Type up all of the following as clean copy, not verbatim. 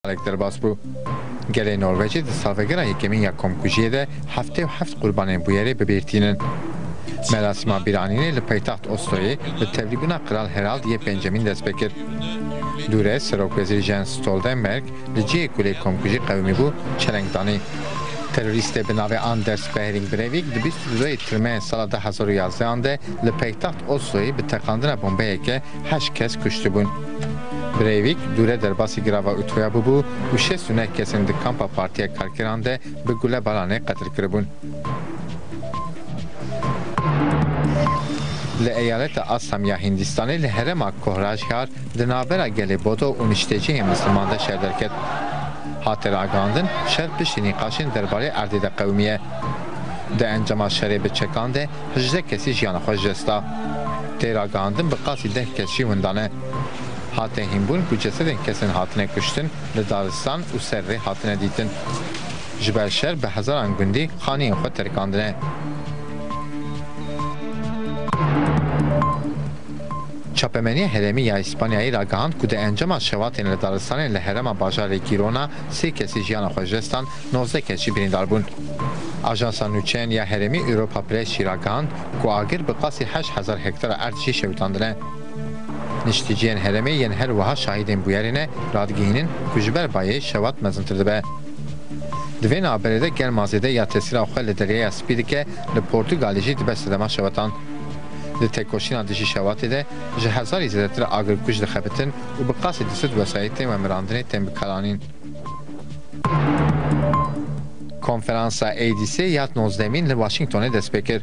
salekler bas bu. Gelê Norveçê di salvegera yekemîn ya Komkujiyê de heftê û heft qurbanên bûyerê bibêrtînin. Merasîma bîranînê li paytaxt Osloyê bi tevlîbûna Kral Herald yê pêncemîn dest pê kir. Dûre Serokvezîr Jens Stoltenberg li ciyê kulê Komkujî qewimî bû çelengdanî. Terorîstê bi navê Anders Behring Breivik di 22 Tirmeyên sala 2011 de li paytaxt Osloyê bi teqandina bombeyeke 8 kes kuştu bûn. Breivik dûre derbasî girava Utroya bûbû û 69 kesên di kampa Partiya Karkeran de bi gulebaranê qetil kiribûn. Li eyaleta Assam ya Hindistanê li herêma Kohrajhar di navbera gelê Bodo û niştecihên Misliman de şer derket. Hate ragandin şer piştî nîqaşên derbarê erdê de qewmiye. Di encama şerê bi çekan de 18 kesî jiyana xwe jesta. Tê ragandin bi qasî 10 kes jî windane. Hate hînbûn ku cesedên kesên hatine kuştin li daristan û serrê hatine dîtin. Ji ber şer bi hezaran gundî xaniyên xwe terkandine. Çapemeniya herêmî ya İspanyayê ragihand ku di encama şevatên li daristanên li herêma bajarê Girona 3 kesî jiyana xwe jestan, 19 kes jî birîndar bûn. Ajansa nûçeyên ya herêmî Europa Press jî ragihand ku agir bi qasî 8000 hektara erd jî şewitandine. Niştîciyên herêmê yên her wiha şahîdên bûyerê ne radgihînin ku ji ber bayê şewat mezintir dibe. Di vê naberê de Germazê de ya tesîra xwe li deryaya spî dike li Portugalê jî dibe sedema şewatan. Di têkoşîna dijî şewatê de ji hezarî zêdetir agirkuj dixebitin û bi qasî disud wesayetên ve mirandanê tên bikaranîn. Konferansa ADC ya 19 li Washingtonê dest pê kir.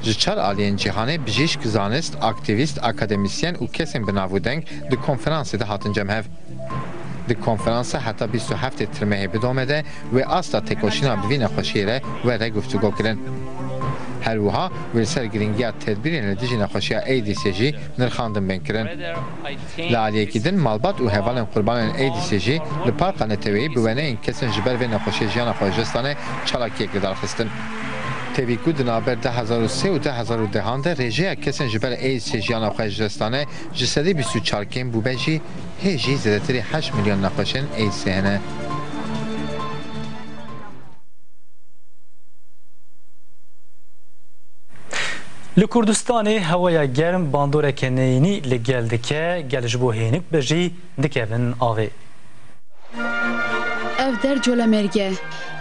Ji çar aliyên cîhanê bijîşk, zanist, aktivîst, akademisyen û kesên binavûdeng di konferansê de hatin cemhev. Di konferansa heta 27 Tirmeyê bidome de wê asta têkoşîna bi vî nexweşiyê re were guftûgo kirin. Her wiha wê ser giringiya tedbirên li dijî nexweşiya ADC jî nirxandin bên kirin. Li aliyekî din malbat û hevalên qurbanên ADC jî li parka Neteweyî bi weneyên kesên ji ber vê nexweşiyê jiyana xwe jistane çalakiyek li darxistin. Tevî ku di naber 2003 û 2010 de rêjeya kesên ji ber ADC jiyana xwe jistane ji sedî 24 kêm bûbe jî hê jî zêdetirî 8 milyon nexweşên ADC hene. Li Kurdistanê hewaya germ bandoreke neyînî li gel dike, gel ji bo hênik be jî dikevin avê. Ev dercolemêrge,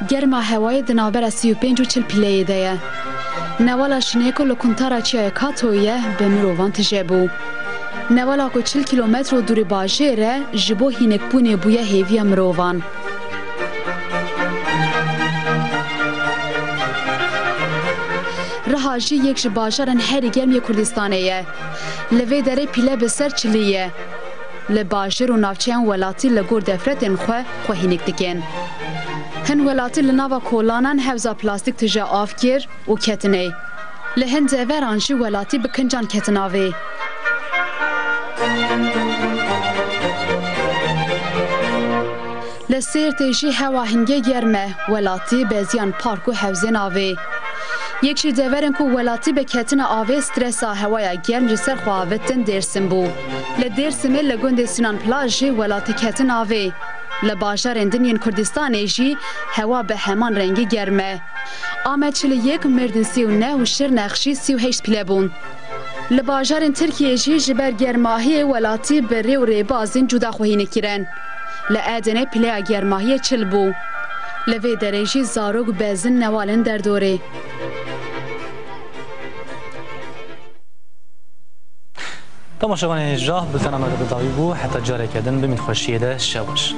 germa hewayê di navbera 35 û 40 pîleyê de ye. Nevala şinêko li kuntara Çiyaya Katoyê ye bi mirovan tije bû. Nevala ku 40 kilometro dûrî bajêr re ji bo hînekbûnê bûye hêviya mirovan. Riha jî yek ji bajarên herî germ yê Kurdistanê ye. Li vê derê pîle bi ser çilî ye. Li bajêr û navçeyan welatî li gor defretên xwe xwehînek dikin. Hin welatî li nava kolanan hewza plastîk tije av kir û ketinê. Li hin deveran jî welatî bi kincan ketin avê. Li Sêrtê jî hewa hingê germ e, welatî beziyan park û hewzên avê. Yek jî deverên ku welatî bi ketina avê stresa hewaya germ ji ser xwe avitin Dêrsim bû. Li Dêrsimê li gundê Sinan Plaj jî welatî ketin avê. Li bajarên din yên Kurdistanê jî hewa bi heman rengî germ e. Amed 41, Mêrdîn 39 û Şirnexşî 38 pîle bûn. Li bajarên Tirkiyê jî ji ber germahiyê welatî bi rê û rêbazên cuda xwehînek kirin. Li Edenê pîleya germahiyê çil bû. Li vê derê jî zarok bezin newalin derdorê. Tamaşavanê jah biltena me de dawî bû heta carekê din bimîn xweşiyê de şew baş.